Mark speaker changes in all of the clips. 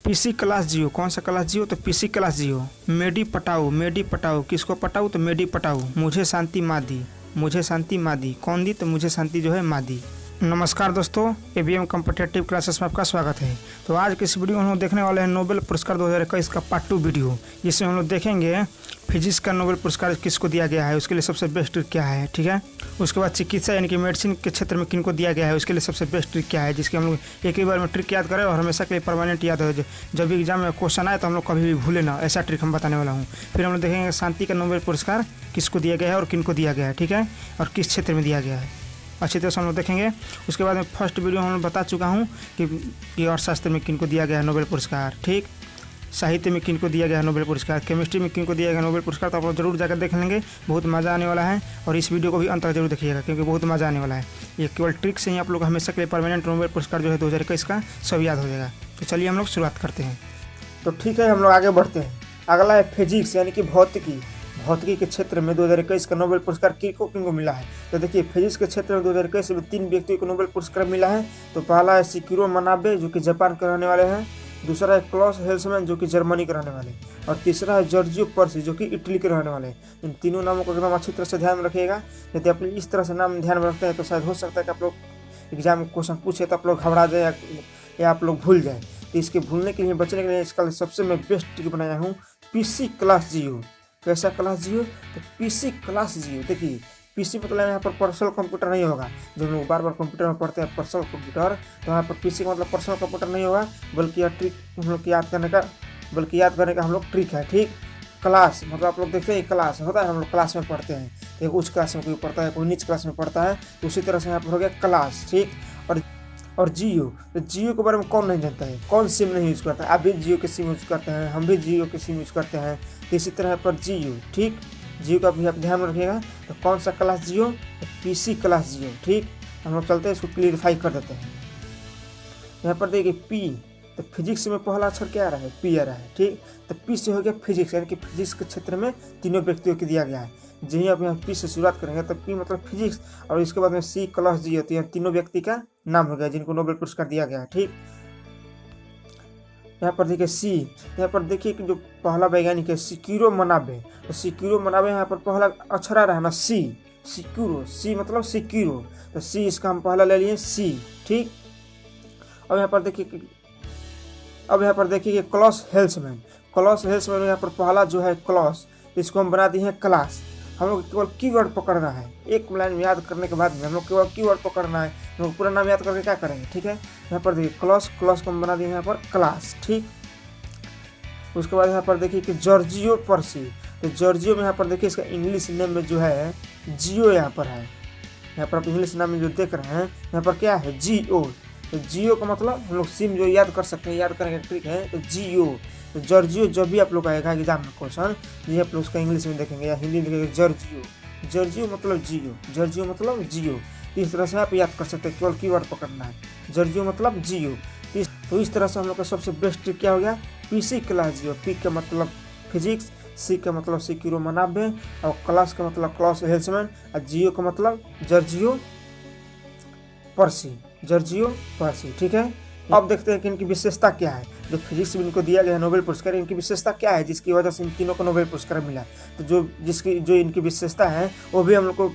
Speaker 1: PC class जियो। कौन सा class जियो? तो पीसी क्लास जियो। मेडी पटाओ। किसको पटाओ? तो मेडी पटाओ। मुझे शांति माँ दी। कौन दी? तो मुझे शांति जो है माँ दी। नमस्कार दोस्तों, एबीएम कॉम्पिटिटिव क्लासेस में आपका स्वागत है। तो आज के इस वीडियो में हम लोग देखने वाले हैं नोबेल पुरस्कार 2021 का पार्ट 2 वीडियो। जिसमें हम लोग देखेंगे फिजिक्स का नोबेल पुरस्कार किसको दिया गया है, उसके लिए सबसे बेस्ट ट्रिक क्या है, ठीक है। उसके बाद चिकित्सा यानी कि मेडिसिन के क्षेत्र में किनको दिया गया है, उसके लिए सबसे बेस्ट ट्रिक क्या है, जिसकी हम लोग एक ही बार में ट्रिक याद करें और हमेशा के लिए परमानेंट याद हो। जब भी एग्जाम में क्वेश्चन आए तो हम लोग कभी भी भूले ना, ऐसा ट्रिक हम बताने वाला हूँ। फिर हम लोग देखेंगे शांति का नोबेल पुरस्कार किसको दिया गया है और किनको दिया गया है, ठीक है, और किस क्षेत्र में दिया गया है, अच्छी तरह से हम लोग देखेंगे। उसके बाद में फर्स्ट वीडियो हम लोग बता चुका हूँ कि अर्थशास्त्र में किनको दिया गया है नोबेल पुरस्कार, ठीक, साहित्य में किनको दिया गया है नोबेल पुरस्कार, केमिस्ट्री में किनको दिया गया नोबेल पुरस्कार। तो आप लोग जरूर जाकर देख लेंगे, बहुत मज़ा आने वाला है। और इस वीडियो को भी अंत तक जरूर देखिएगा क्योंकि बहुत मज़ा आने वाला है। ये केवल ट्रिक से ही आप लोग हमेशा के लिए परमानेंट नोबेल पुरस्कार जो है 2021 का सब याद हो जाएगा। तो चलिए हम लोग शुरुआत करते हैं। तो ठीक है, हम लोग आगे बढ़ते हैं। अगला है फिजिक्स यानी कि भौतिकी के क्षेत्र में 2021 का नोबेल पुरस्कार किनको मिला है। तो देखिए, फिजिक्स के क्षेत्र में 2021 में 3 व्यक्तियों को नोबेल पुरस्कार मिला है। तो पहला है शिकिरो मनाबे जो कि जापान के रहने वाले हैं, दूसरा है क्लॉस हेल्समैन जो कि जर्मनी के रहने वाले, और तीसरा है जॉर्जियो पर्सी जो कि इटली के रहने वाले। इन तीनों नामों को एकदम अच्छी तरह से ध्यान में रखिएगा। यदि आप इस तरह से नाम ध्यान में रखते हैं तो शायद हो सकता है कि आप लोग एग्जाम में क्वेश्चन पूछे तो आप लोग घबरा जाए या आप लोग भूल जाए। तो इसके भूलने के लिए, बचने के लिए इसका सबसे मैं बेस्ट ट्रिक बनाया हूँ, पीसी क्लास जियो। कैसा क्लास जियो? तो पीसी क्लास जियो। देखिए, पीसी मतलब यहाँ पर पर्सनल कंप्यूटर नहीं होगा, जो हम लोग बार बार कंप्यूटर में पढ़ते हैं पर्सनल कंप्यूटर, तो यहाँ पर पीसी का मतलब पर्सनल कंप्यूटर नहीं होगा, बल्कि यह ट्रिक हम लोग याद करने का हम लोग ट्रिक है, ठीक। क्लास मतलब आप लोग देखते हैं क्लास होता है, हम लोग क्लास में पढ़ते हैं, एक उच्च क्लास में कोई पढ़ता है, कोई नीच क्लास में पढ़ता है, उसी तरह से यहाँ पर हो गया क्लास, ठीक। और जियो, तो जियो के बारे में कौन नहीं जानता है, कौन सिम नहीं यूज़ करता है। आप भी जियो के सिम यूज़ करते हैं, हम भी जियो के सिम यूज़ करते हैं। तो इसी तरह पर जियो, ठीक, जियो का भी आप ध्यान में रखिएगा। तो कौन सा क्लास जियो? तो पीसी क्लास जियो, ठीक। हम लोग चलते हैं, इसको क्लियरिफाई कर देते हैं। यहाँ पर देखिए पी, तो फिजिक्स में पहला अक्षर क्या आ रहा है? पी आ रहा है, ठीक। तो पी से हो गया फिजिक्स, यानी कि फिजिक्स के क्षेत्र में तीनों व्यक्तियों को दिया गया है। जहीं आप यहाँ पी से शुरुआत करेंगे तो पी मतलब फिजिक्स, और इसके बाद में सी क्लास जी होती है, तीनों व्यक्ति का नाम हो गया जिनको नोबेल पुरस्कार दिया गया है, ठीक। यहाँ पर देखिए सी, यहाँ पर देखिए कि जो पहला वैज्ञानिक है शिकिरो मनाबे, तो शिकिरो मनाबे यहाँ पर पहला अक्षर आ रहा है ना सी, शिकिरो, सी मतलब शिकिरो, तो सी इसका हम पहला ले लिए सी, ठीक। अब यहाँ पर देखिए कि क्लॉस हेल्समैन यहाँ पर पहला जो है क्लॉस, इसको हम बना दिए हैं क्लास। हम लोग केवल कीवर्ड पकड़ना है, एक लाइन में याद करने के बाद में हम लोग केवल कीवर्ड पकड़ना है, हम लोग पूरा नाम याद करके क्या करेंगे, ठीक है। यहाँ पर देखिए क्लॉस को हम बना दिए यहाँ पर क्लास, ठीक। उसके बाद यहाँ पर देखिए कि जॉर्जियो पर्सी, तो जॉर्जियो में यहाँ पर देखिए इसका इंग्लिश नेम में जो है जियो यहाँ पर है। यहाँ पर आप इंग्लिश नाम में जो देख रहे हैं यहाँ पर क्या है? जियो। तो जियो का मतलब हम लोग सिम जो याद कर सकते हैं, याद करने का ट्रिक है, तो जियो। तो जॉर्जियो जब भी आप लोग आएगा एग्जाम में क्वेश्चन, ये आप लोग उसका इंग्लिश में देखेंगे या हिंदी में देखेंगे जॉर्जियो मतलब जियो। इस तरह से आप याद कर सकते हैं, केवल कीवर्ड पकड़ना है, जॉर्जियो मतलब जियो। तो इस तरह से हम लोग का सबसे बेस्ट ट्रिक क्या हो गया? पीसी क्लास जियो। पी का मतलब फिजिक्स, सी का मतलब शिकिरो मनाबे, और क्लास का मतलब क्लॉस हेल्समैन, और जियो का मतलब जॉर्जियो पर्सी, ठीक है। अब देखते हैं कि इनकी विशेषता क्या है। जो फिजिक्स में इनको दिया गया है नोबेल पुरस्कार, इनकी विशेषता क्या है जिसकी वजह से इन तीनों को नोबेल पुरस्कार मिला। तो जो इनकी विशेषता है वो भी हम लोग को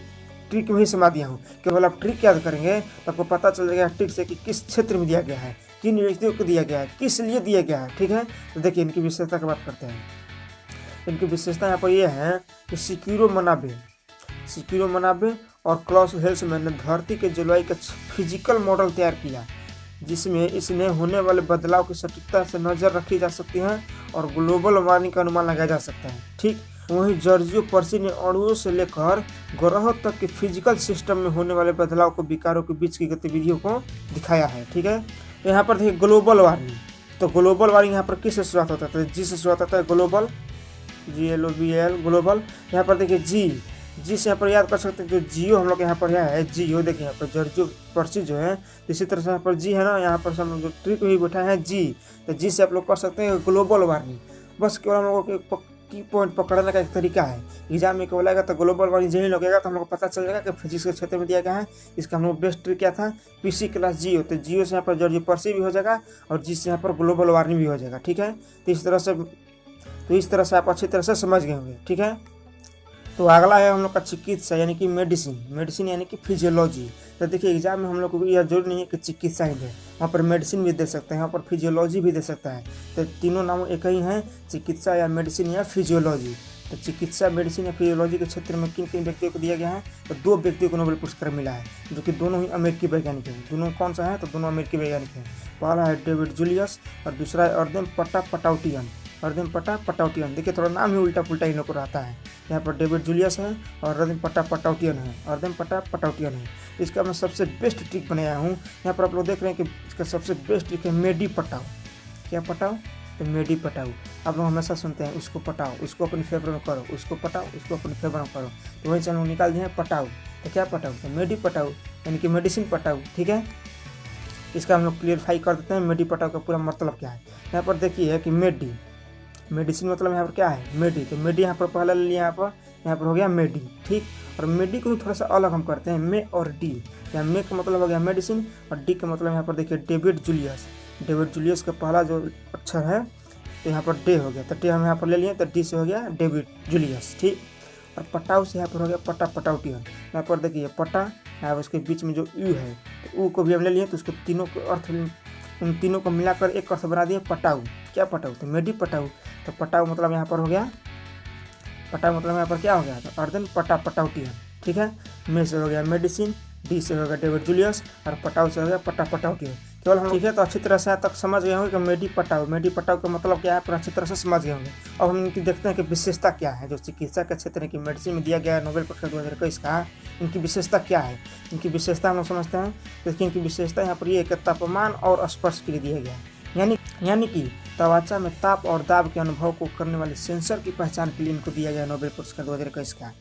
Speaker 1: ट्रिक में ही समा दिया हूँ। केवल आप ट्रिक याद करेंगे तो आपको पता चल जाएगा ट्रिक से कि किस क्षेत्र में दिया गया है, किन व्यक्तियों को दिया गया है, किस लिए दिया गया है, ठीक है। तो देखिए इनकी विशेषता की बात करते हैं। इनकी विशेषता यहाँ पर यह है कि शिकिरो मनाबे और क्लॉस हेल्समैन ने धरती के जलवायु का फिजिकल मॉडल तैयार किया, जिसमें इसने होने वाले बदलाव की सटीकता से नज़र रखी जा सकती है और ग्लोबल वार्मिंग का अनुमान लगाया जा सकता है, ठीक। वहीं जॉर्जियो पर्सी ने अणुओं से लेकर ग्रहों तक के फिजिकल सिस्टम में होने वाले बदलाव को विकारों के बीच की गतिविधियों को दिखाया है, ठीक है। यहाँ पर देखिए ग्लोबल वार्मिंग, तो ग्लोबल वार्मिंग यहाँ पर किस से शुरुआत होता है? जी से शुरुआत होता है, ग्लोबल, GLOBAL ग्लोबल। यहाँ पर देखिए जी से यहाँ पर याद कर सकते हैं, जो जियो हम लोग यहाँ पर है जियो, देखिए यहाँ पर जॉर्जियो पर्सी जो है, इसी तरह से यहाँ पर जी है ना, यहाँ पर हम लोग ट्रिक भी बैठा है जी, तो जी से आप लोग कर सकते हैं ग्लोबल वार्मिंग। बस केवल हम लोगों को की पॉइंट पकड़ने का एक तरीका है। एग्जाम में बोलेगा तो ग्लोबल वार्मिंग यही लगेगा तो हम लोग को पता चल जाएगा कि फिजिक्स के क्षेत्र में दिया गया है। इसका हम लोग बेस्ट ट्रिक क्या था, पीसी क्लास जियो, तो जियो से यहाँ पर जॉर्ज पर्सी भी हो जाएगा और जिससे यहाँ पर ग्लोबल वार्मिंग भी हो जाएगा। ठीक है, तो इस तरह से आप अच्छी तरह से समझ गए होंगे। ठीक है, तो अगला है हम लोग का चिकित्सा यानी कि मेडिसिन यानी कि फिजियोलॉजी। तो देखिए एग्जाम में हम लोग को यह जरूरी नहीं है कि चिकित्सा ही दे, वहाँ पर मेडिसिन भी दे सकते हैं, वहाँ पर फिजियोलॉजी भी दे सकता है। तो तीनों नाम एक ही हैं, चिकित्सा या मेडिसिन या फिजियोलॉजी। तो चिकित्सा, मेडिसिन या फिजियोलॉजी के क्षेत्र में किन किन व्यक्तियों को दिया गया है, तो 2 व्यक्तियों को नोबेल पुरस्कार मिला है, जो कि दोनों ही अमेरिकी वैज्ञानिक हैं। दोनों कौन सा है, तो दोनों अमेरिकी वैज्ञानिक हैं। पहला है डेविड जुलियस और दूसरा है अर्देम पटाउटियन। देखिए थोड़ा नाम ही उल्टा पुल्टा इन लोग को रहता है। यहाँ पर डेविड जुलियस है और अर्देम पटाउटियन है। इसका मैं सबसे बेस्ट ट्रिक बनाया हूँ। यहाँ पर आप लोग देख रहे हैं कि इसका सबसे बेस्ट ट्रिक है मेडी पटाओ। क्या पटाओ, तो मेडी पटाओ। आप लोग हमेशा सुनते हैं उसको पटाओ, उसको अपने फेवर में करो, उसको पटाओ, उसको अपने फेवर में करो। तो वही से हम लोग निकाल दिए हैं पटाओ। तो क्या पटाओ, तो मेडी पटाओ यानी कि मेडिसिन पटाओ। ठीक है, इसका हम लोग क्लियरफाई कर देते हैं मेडी पटाओ का पूरा मतलब क्या है। यहाँ पर देखिए है कि मेडिसिन मतलब यहाँ पर क्या है, मेडी। तो मेडी यहाँ पर पहले ले लिया, यहाँ पर हो गया मेडी। ठीक, और मेडी को थोड़ा सा अलग हम करते हैं, मे और डी। यहाँ मे का मतलब हो गया मेडिसिन और डी का मतलब यहाँ पर देखिए डेविड जुलियस का पहला जो अक्षर है तो यहाँ पर डे हो गया, तो डे हम यहाँ पर ले लिए, तो डी से हो गया डेविड जुलियस। ठीक, और पटाऊ से यहाँ पर हो गया पटाउटियन। यहाँ पर देखिए पटा, यहाँ पर उसके बीच में जो यू है तो यू को भी हम ले लिए, तो उसको तीनों के अर्थ, उन तीनों को मिलाकर एक अर्थ बना दिए पटाऊ। क्या पटाऊ, तो मेडी पटाऊ। तो पटाऊ मतलब यहाँ पर हो गया, पटाऊ मतलब यहाँ पर क्या हो गया, तो अर्धन पटाउटियन। ठीक है, मे से हो गया मेडिसिन, डी से हो गया डेविड जुलियस और पटाऊ से हो गया पटाउटियन। केवल हम ठीक है, तो अच्छी तरह से तक समझ गए होंगे कि मेडी पटाऊ का मतलब क्या है, पर अच्छी तरह से समझ गए होंगे। अब हम इनकी देखते हैं कि विशेषता क्या है, जो चिकित्सा के क्षेत्र की मेडिसिन में दिया गया है नोबेल पुरस्कार 2021 का, इनकी विशेषता क्या है। इनकी विशेषता हम लोग समझते हैं। देखिए इनकी विशेषता यहाँ पर ये कि तापमान और स्पर्श के लिए दिया गया है, यानी कि त्वचा में ताप और दाब के अनुभव को करने वाले सेंसर की पहचान के लिए इनको दिया गया नोबेल पुरस्कार 2021 का।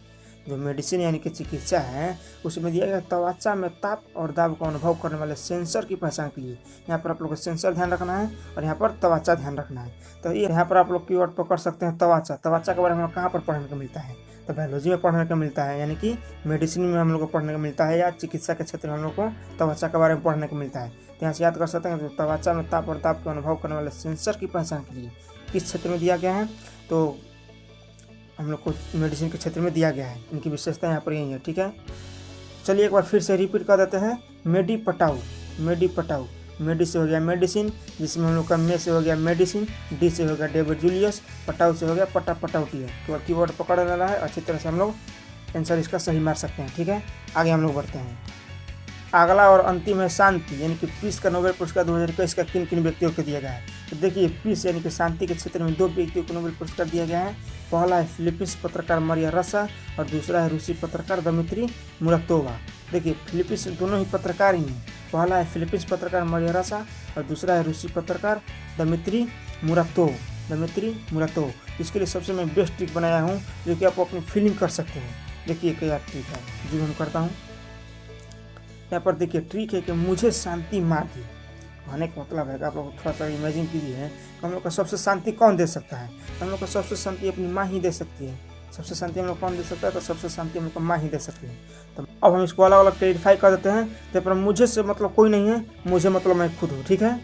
Speaker 1: जो मेडिसिन यानी कि चिकित्सा है उसमें दिया गया त्वचा में ताप और दाब का अनुभव करने वाले सेंसर की पहचान के लिए। यहाँ पर आप लोग को सेंसर ध्यान रखना है और यहाँ पर त्वचा ध्यान रखना है। तो ये यहाँ पर आप लोग कीवर्ड पकड़ सकते हैं त्वचा के बारे में कहाँ पर पढ़ने को मिलता है, तो बायोलॉजी में पढ़ने को मिलता है, यानी कि मेडिसिन में हम लोग को पढ़ने को मिलता है, या चिकित्सा के क्षेत्र में हम लोग को त्वचा के बारे में पढ़ने को मिलता है। तो यहाँ से याद कर सकते हैं तो त्वचा में ताप और दाब का अनुभव करने वाले सेंसर की पहचान के लिए किस क्षेत्र में दिया गया है, तो हम लोग को मेडिसिन के क्षेत्र में दिया गया है। इनकी विशेषता यहाँ पर यही है। ठीक है, चलिए एक बार फिर से रिपीट कर देते हैं। मेडी पटाऊ, मेडी से हो गया मेडिसिन, जिसमें हम लोग का मे से हो गया मेडिसिन, डी से हो गया डेविड जुलियस, पटाऊ से हो गया पटाउटियन। तो कीवर्ड पकड़ लेना है, अच्छी तरह से हम लोग आंसर इसका सही मार सकते हैं। ठीक है, आगे हम लोग बढ़ते हैं। अगला और अंतिम है शांति यानी कि पीस का नोबेल पुरस्कार 2021 का किन किन व्यक्तियों को दिया गया है। तो देखिए पीस यानी कि शांति के क्षेत्र में 2 व्यक्तियों को नोबेल पुरस्कार दिया गया है। पहला है फिलीपींस पत्रकार मारिया रसा और दूसरा है रूसी पत्रकार दमित्री मुरातोवा। देखिए फिलीपींस दोनों ही पत्रकार ही हैं। पहला है फिलीपींस पत्रकार मारिया रसा और दूसरा है रूसी पत्रकार दमित्री मुरातोव। इसके लिए सबसे मैं बेस्ट ट्रिक बनाया हूँ जो कि आप अपनी फीलिंग कर सकते हैं। देखिए क्या ट्रिक है, जो मैं करता हूँ। यहाँ पर देखिए ट्रिक है कि मुझे शांति माँ दी। कहने का मतलब है कि आप लोग थोड़ा सा इमेजिन कीजिए हम लोग को सबसे शांति कौन दे सकता है। हम लोग को सबसे शांति अपनी माँ ही दे सकती है। सबसे शांति हम लोग कौन दे सकता है, तो सबसे शांति हम लोग को माँ ही दे सकती है। तो अब हम इसको अलग अलग क्लैरिफाई कर देते हैं। तो पर मुझे से मतलब कोई नहीं है, मुझे मतलब मैं खुद हूँ। ठीक है,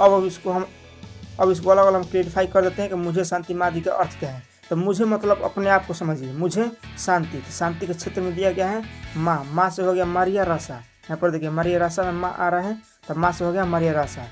Speaker 1: अब इसको अलग अलग हम क्लैरिफाई कर देते हैं कि मुझे शांति माँ दी का अर्थ क्या है। तो मुझे मतलब अपने आप को समझिए, मुझे शांति, तो शांति के क्षेत्र में दिया गया है माँ से हो गया मारिया रासा। यहाँ पर देखिए मारिया रासा में माँ आ रहा है, तो माँ से हो गया मारिया रासा,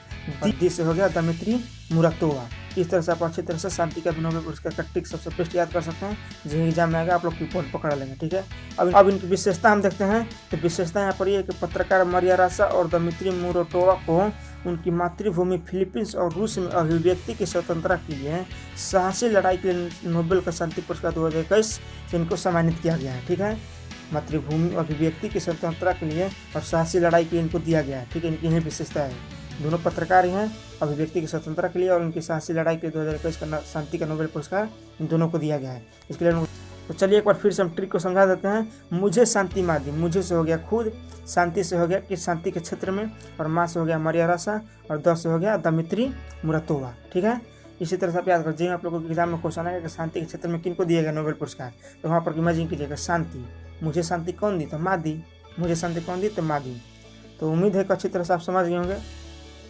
Speaker 1: दी से हो गया दमित्री मुरातोवा। इस तरह से आप अच्छी तरह से शांति का नोबेल पुरस्कार का ट्रिक सबसे बेस्ट याद कर सकते हैं। जो एग्जाम में आएगा आप लोग की पॉइंट पकड़ लेंगे। ठीक है, अब इनकी विशेषता हम देखते हैं। तो विशेषता यहाँ पर ये है कि पत्रकार मारिया रासा और दमित्री मुरातोवा को उनकी मातृभूमि फिलीपींस और रूस में अभिव्यक्ति की स्वतंत्रता के लिए साहसी लड़ाई के लिए नोबेल का शांति पुरस्कार 2021 से इनको सम्मानित किया गया है। ठीक है, मातृभूमि अभिव्यक्ति की स्वतंत्रता के लिए और साहसी लड़ाई के लिए इनको दिया गया है। ठीक है, इनकी यही विशेषता है। दोनों पत्रकार हैं, अभिव्यक्ति की स्वतंत्रता के लिए और उनकी साहसी लड़ाई के लिए 2021 का शांति का नोबेल पुरस्कार इन दोनों को दिया गया है। इसके लिए तो चलिए एक बार फिर से हम ट्रिक को समझा देते हैं। मुझे शांति माँ दी, मुझे से हो गया खुद, शांति से हो गया कि शांति के क्षेत्र में, और माँ से हो गया मारिया रासा और द से हो गया दमित्री मुरातोवा। ठीक है, इसी तरह से आप याद करिए, आप लोगों के एग्जाम में क्वेश्चन आएगा कि शांति के क्षेत्र में किनको दिया गया नोबेल पुरस्कार, तो वहाँ पर इमेजिन कीजिएगा शांति, मुझे शांति कौन दी, तो माँ दी, मुझे शांति कौन दी, तो माँ दी। तो उम्मीद है कि अच्छी तरह से आप समझ गए होंगे।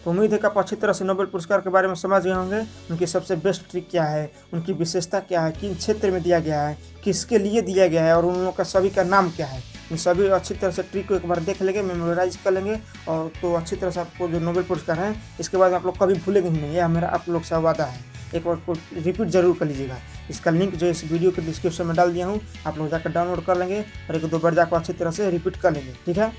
Speaker 1: तो उम्मीद है कि आप अच्छी तरह से नोबेल पुरस्कार के बारे में समझ गए होंगे, उनकी सबसे बेस्ट ट्रिक क्या है, उनकी विशेषता क्या है, किन क्षेत्र में दिया गया है, किसके लिए दिया गया है और उन लोगों का सभी का नाम क्या है। इन सभी अच्छी तरह से ट्रिक को एक बार देख लेंगे, मेमोराइज कर लेंगे और तो अच्छी तरह से आपको जो नोबेल पुरस्कार है इसके बाद आप लोग कभी भूलेंगे ही नहीं। यह मेरा आप लोग से वादा है। एक बार को रिपीट जरूर कर लीजिएगा। इसका लिंक जो इस वीडियो के डिस्क्रिप्शन में डाल दिया हूँ, आप लोग जाकर डाउनलोड कर लेंगे और एक दो बार जाकर अच्छी तरह से रिपीट कर लेंगे। ठीक है,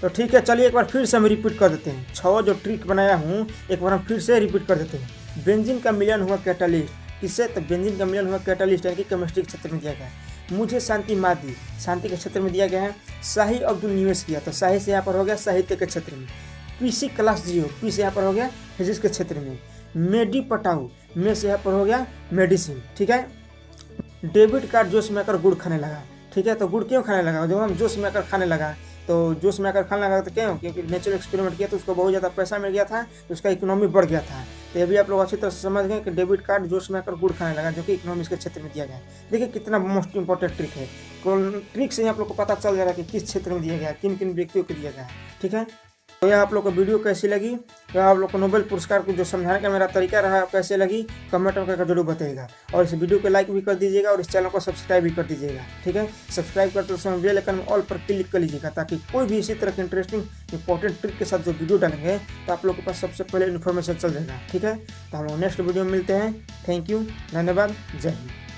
Speaker 1: तो ठीक है, चलिए एक बार फिर से हम रिपीट कर देते हैं। 6 जो ट्रिक बनाया हूँ एक बार हम फिर से रिपीट कर देते हैं। बेंजीन का मिलन हुआ कैटालिस्ट, किससे, तो बेंजीन का मिलन हुआ कैटालिस्ट यानी कि केमिस्ट्री के क्षेत्र में दिया गया है। मुझे शांति मादी, शांति के क्षेत्र में दिया गया है। शाही अब्दुल निवेश किया, तो शाही से यहाँ पर हो गया साहित्य के क्षेत्र में। पीसी क्लास 0, पी से यहाँ पर हो गया फिजिक्स के क्षेत्र में। मेडी पटाऊ, में से यहाँ पर हो गया मेडिसिन। ठीक है, डेबिट कार्ड जोश में आकर गुड़ खाने लगा। ठीक है, तो गुड़ क्यों खाने लगा, जब हम जोश में आकर खाने लगा, तो जोश में आकर खाने लगा तो क्यों, क्योंकि नेचुरल एक्सपेरिमेंट किया तो उसको बहुत ज़्यादा पैसा मिल गया था, तो उसका इकोनॉमी बढ़ गया था। तो ये भी आप लोग अच्छी तरह से समझ गए कि डेबिट कार्ड जोश में आकर गुड़ खाने लगा, जो कि इकोनॉमिक्स के क्षेत्र में दिया गया। देखिए कितना मोस्ट इंपॉर्टेंट ट्रिक है। ट्रिक से आप लोग को पता चल जाएगा कि किस क्षेत्र में दिया गया है, किन किन व्यक्तियों को दिया गया है। ठीक है, तो यह आप लोग को वीडियो कैसी लगी, या आप लोग को नोबेल पुरस्कार को जो समझाने का मेरा तरीका रहा कैसे लगी, कमेंट में करके जरूर बताइएगा। और इस वीडियो को लाइक भी कर दीजिएगा और इस चैनल को सब्सक्राइब भी कर दीजिएगा। ठीक है, सब्सक्राइब करते समय बेल आइकन में ऑल पर क्लिक कर लीजिएगा, ताकि कोई भी इसी तरह के इंटरेस्टिंग इंपॉर्टेंट ट्रिक के साथ जो वीडियो डालेंगे तो आप लोग के पास सबसे पहले इन्फॉर्मेशन चल जाएगा। ठीक है, तो हम लोग नेक्स्ट वीडियो में मिलते हैं। थैंक यू, धन्यवाद, जय हिंद।